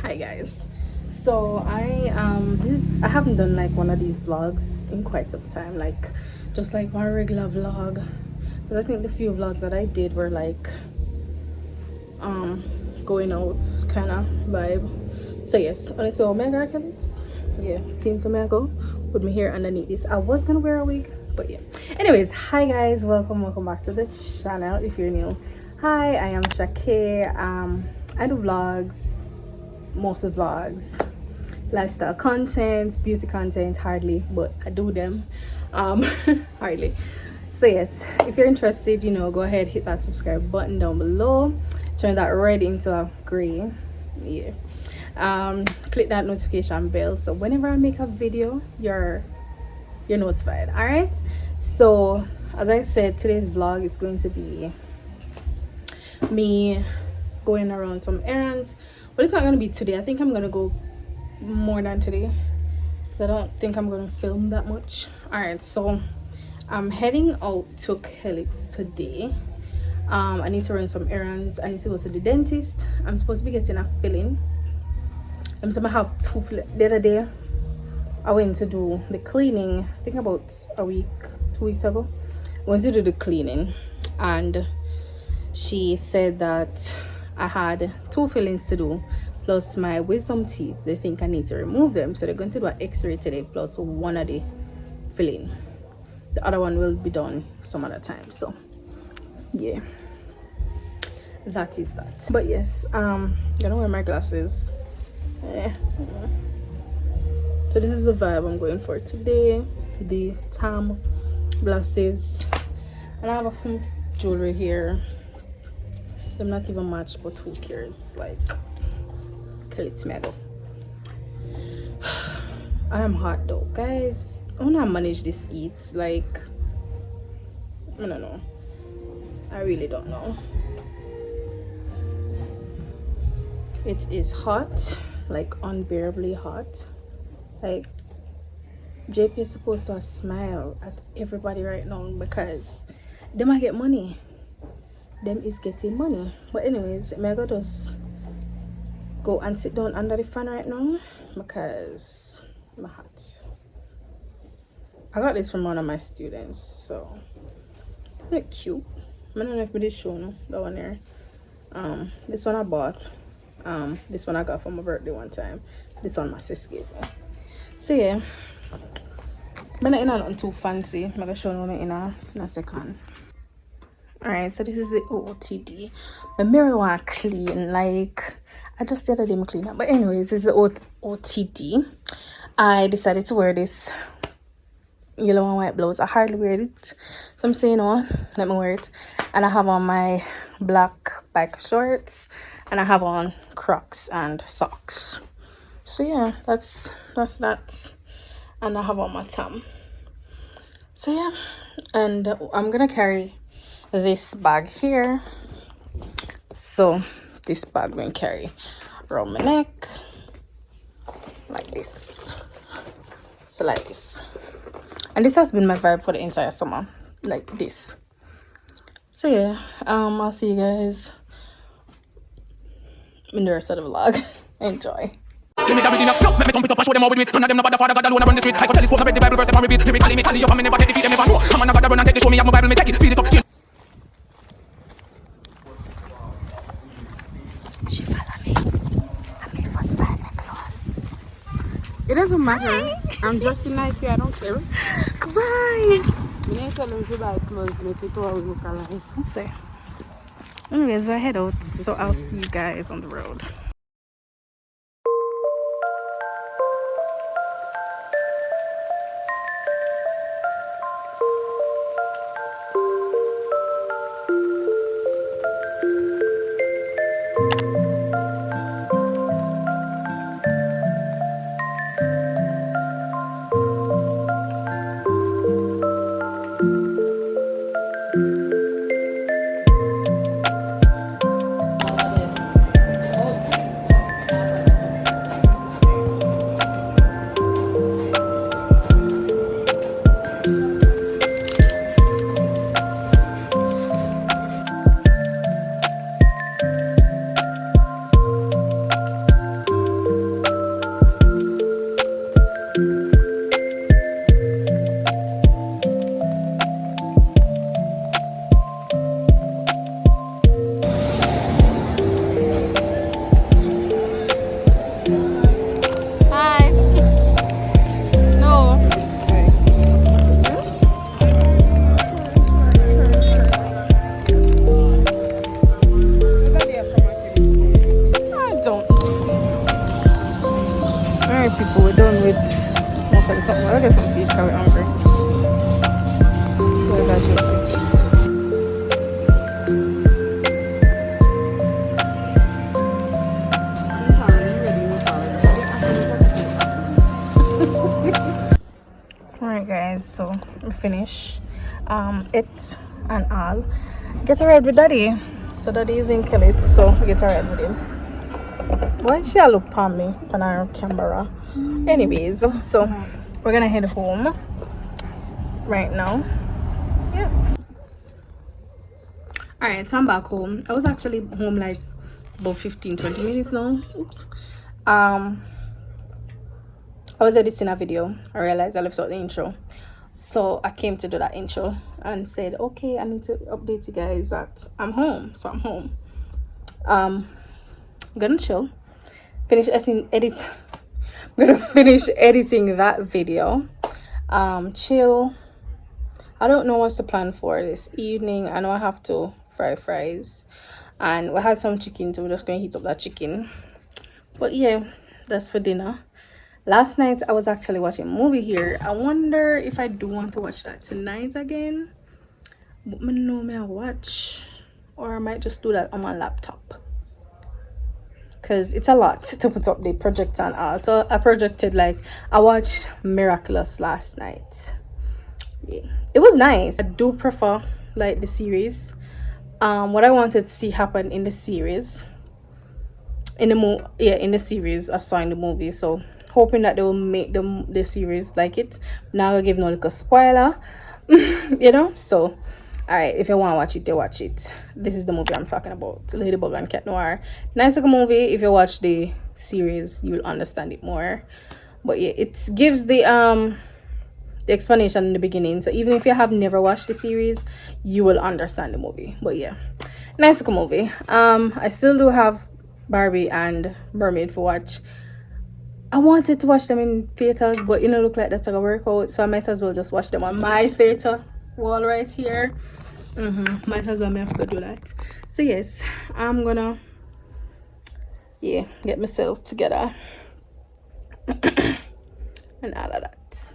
Hi guys. So I haven't done like one of these vlogs in quite some time, like just like one regular vlog, because I think the few vlogs that I did were like going out kind of vibe. So yes, honestly, oh my god, Kellits, yeah, seems to me I go with my hair underneath this. I was gonna wear a wig, but yeah. Anyways, hi guys, welcome back to the channel. If you're new, hi, I am Shake. I do vlogs, most of the vlogs, lifestyle content, beauty content, hardly, but I do them hardly. So yes, if you're interested, go ahead, hit that subscribe button down below, turn that red into a gray, yeah. Click that notification bell so whenever I make a video, you're notified. All right, so as I said, today's vlog is going to be me going around some errands, but it's not going to be today. I think I'm going to go more than today, because I don't think I'm going to film that much. All right, so I'm heading out to Kellits today. I need to run some errands. I need to go to the dentist. I'm supposed to be getting a filling. I'm supposed to have two. The other day I went to do the cleaning, I think about a week, 2 weeks ago. I went to do the cleaning and she said that I had two fillings to do, plus my wisdom teeth. They think I need to remove them, so they're going to do an x-ray today, plus one of the filling. The other one will be done some other time. So yeah, that is that. But yes, I'm gonna wear my glasses. So this is the vibe I'm going for today, the tam glasses, and I have a few jewelry here. Them not even matched, but who cares? Like, Kellits medal. I am hot though, guys. I wanna manage this heat. Like, I don't know. I really don't know. It is hot, like unbearably hot. Like, JP is supposed to smile at everybody right now because they might get money. Them is getting money. But anyways, I'm gonna just go and sit down under the fan right now because I'm hot. I got this from one of my students, so isn't it cute? I don't know if this show no, that one here. This one I bought. This one I got for my birthday one time. This one my sister gave me. So yeah, I'm not in nothing too fancy. I'm gonna show you in a second. Alright, so this is the OOTD. My mirror was clean, like I just the other day clean up. But anyways, this is the OOTD. I decided to wear this yellow and white blouse. I hardly wear it, so I'm saying, oh, let me wear it. And I have on my black bike shorts, and I have on Crocs and socks. So yeah, that's that. And I have on my tam. So yeah, and I'm gonna carry this bag here. So this bag will carry around my neck like this. So like this. And this has been my vibe for the entire summer, like this. So yeah, I'll see you guys in the rest of the vlog. Enjoy. Give me that reading up, let me come pick up and show them how we do it. None of them know about the Father God alone run the street. I can tell this quote, I read the Bible verse upon repeat. Lyrically, me tally up, and me never take defeat, them never know. I'm on a God run and take the show, me have my Bible, me take it, speed it up. She follow me. I mean, first find my clothes. It doesn't matter. Hi. I'm dressing like you, I don't care. Bye. Me need to tell them to buy clothes, make it all look alike. Let's see. Anyways, we're head out, so I'll see you guys on the road. But we're done with most of the something. I'll get some food because we're hungry. So I got juicy. Alright guys, so we finish it and all. Get a ride with daddy. So daddy is in Kellits, so get a ride with him. Why she a look upon me on our camera? Anyways, so we're gonna head home right now. Yeah. Alright, so I'm back home. I was actually home like about 15-20 minutes now. Oops. I was editing a video. I realized I left out the intro. So I came to do that intro and said, okay, I need to update you guys that I'm home. So I'm home. I'm gonna chill. I'm gonna finish editing that video. Chill. I don't know what's the plan for this evening. I know I have to fry fries. And we had some chicken, so we're just gonna heat up that chicken. But yeah, that's for dinner. Last night I was actually watching a movie here. I wonder if I do want to watch that tonight again. But I know me I watch, or I might just do that on my laptop. Cause it's a lot to put up the projector and all. So I projected I watched Miraculous last night. Yeah, it was nice. I do prefer the series. What I wanted to see happen in the series. In the series I saw in the movie. So hoping that they will make the series like it. Now I'll give no little spoiler. You know, so alright, if you want to watch it, they watch it. This is the movie I'm talking about, Ladybug and Cat Noir. Nice little movie. If you watch the series, you will understand it more. But yeah, it gives the explanation in the beginning, so even if you have never watched the series, you will understand the movie. But yeah, nice little movie. I still do have Barbie and Mermaid for watch. I wanted to watch them in theaters, but it don't look like that's gonna work out, so I might as well just watch them on my theater wall right here. Might as well have to do that. So yes, I'm gonna get myself together and all of that.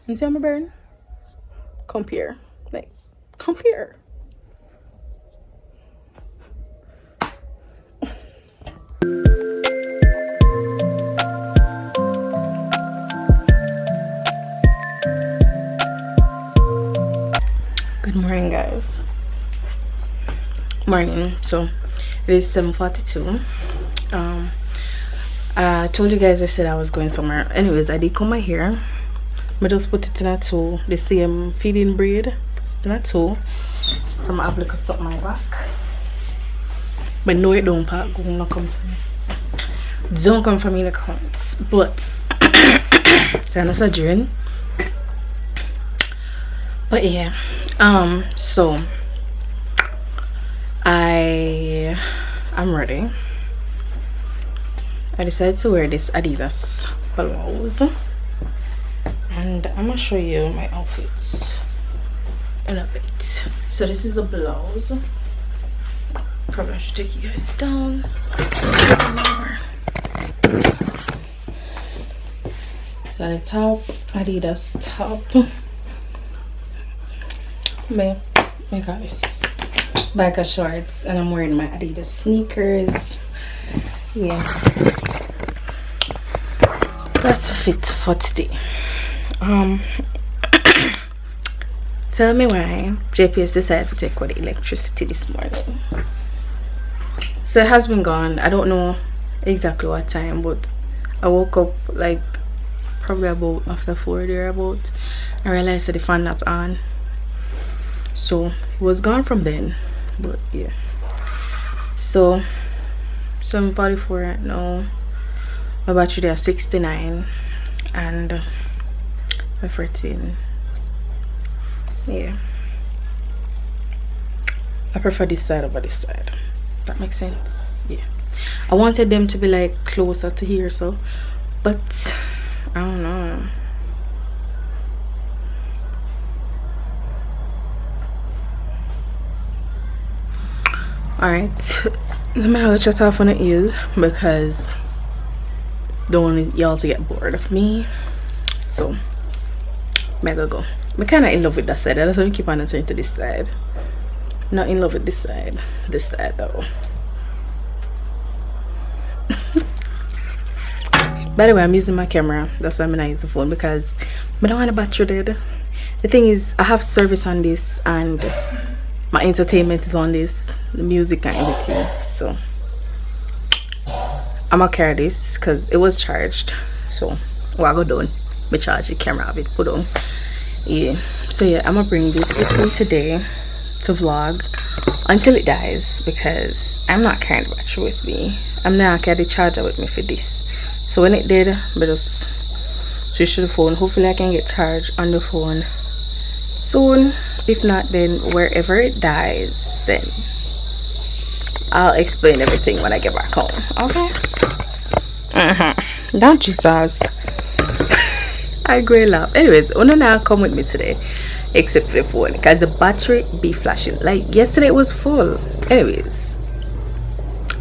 You see my burn? Come here. Come here. Good morning, guys. Morning. So it is 7:42. I told you guys I said I was going somewhere. Anyways, I did comb my hair. I just put it in a tool, the same feeding braid. It's in a tool. So I have like something my back. But no, it don't come from me. Don't come from me in the comments. But so I'm not surgery. But yeah, so I'm ready. I decided to wear this Adidas blouse, and I'm gonna show you my outfits in a bit. So this is the blouse. Probably I should take you guys down. So the top, Adidas top. My guys, biker shorts, and I'm wearing my Adidas sneakers. Yeah, that's fit for today. Tell me why JPS decided to take out the electricity this morning. So it has been gone. I don't know exactly what time, but I woke up probably about after 4 there about. I realized that the fan not on. So it was gone from then, but yeah. So 7:44 right now. My battery there 69 and 14. Yeah, I prefer this side over this side. That makes sense. Yeah, I wanted them to be closer to here, so but I don't know. Alright, let me have a shut off on the ears because don't want y'all to get bored of me, so mega go. I'm kind of in love with that side. That's why I keep on turning to this side. Not in love with this side though. By the way, I'm using my camera. That's why I'm not using the phone, because I don't want the battery dead. The thing is, I have service on this and my entertainment is on this, the music and everything, so I'm gonna carry this because it was charged. So what I go down, I charge the camera a bit, put on. Yeah, so yeah, I'm gonna bring this with me today to vlog until it dies, because I'm not carrying the battery with me. I'm not carrying the charger with me for this. So when it did, I just switch to the phone. Hopefully I can get charged on the phone soon. If not, then wherever it dies, then I'll explain everything when I get back home. Okay? Don't you sauce? I great laugh. Anyways, Una now come with me today, except for the phone, because the battery be flashing. Like yesterday it was full. Anyways,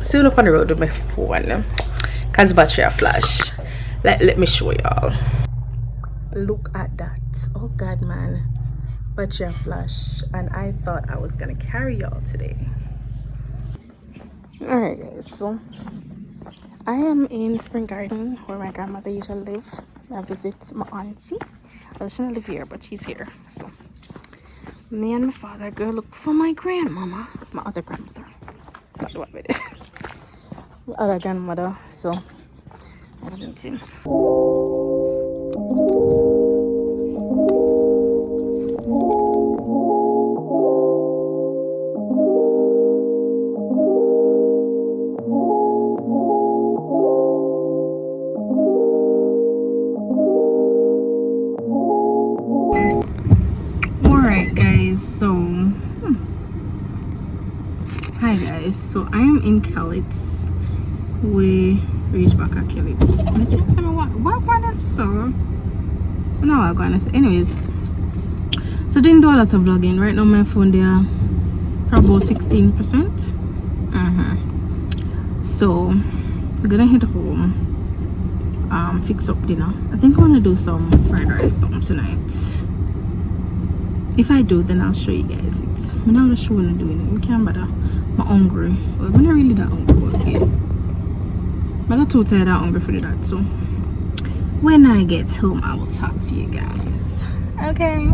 soon up on the road with my phone, because the battery a flash. Let me show y'all. Look at that. Oh god, man, battery a flash, and I thought I was gonna carry y'all today. Alright guys, so I am in Spring Garden where my grandmother usually live. I visit my auntie. Well, she doesn't live here, but she's here. So me and my father go look for my grandmama, my other grandmother. Not the one with it. My other grandmother. So I don't need him. Hi guys, so I am in Kellits. We reach back at Kellits. I can't tell me what I saw. No, I'm gonna say. Anyways, so didn't do a lot of vlogging. Right now my phone there probably 16%. So I'm gonna head home, fix up dinner. I think I want to do some fried rice something tonight. If I do, then I'll show you guys it. I'm not sure what I'm doing. I can't bother. I'm hungry. Well, I'm not really that hungry, but yeah. I got too tired and hungry for that. So when I get home, I will talk to you guys. Okay.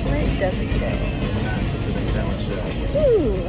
Where does it go? Ooh.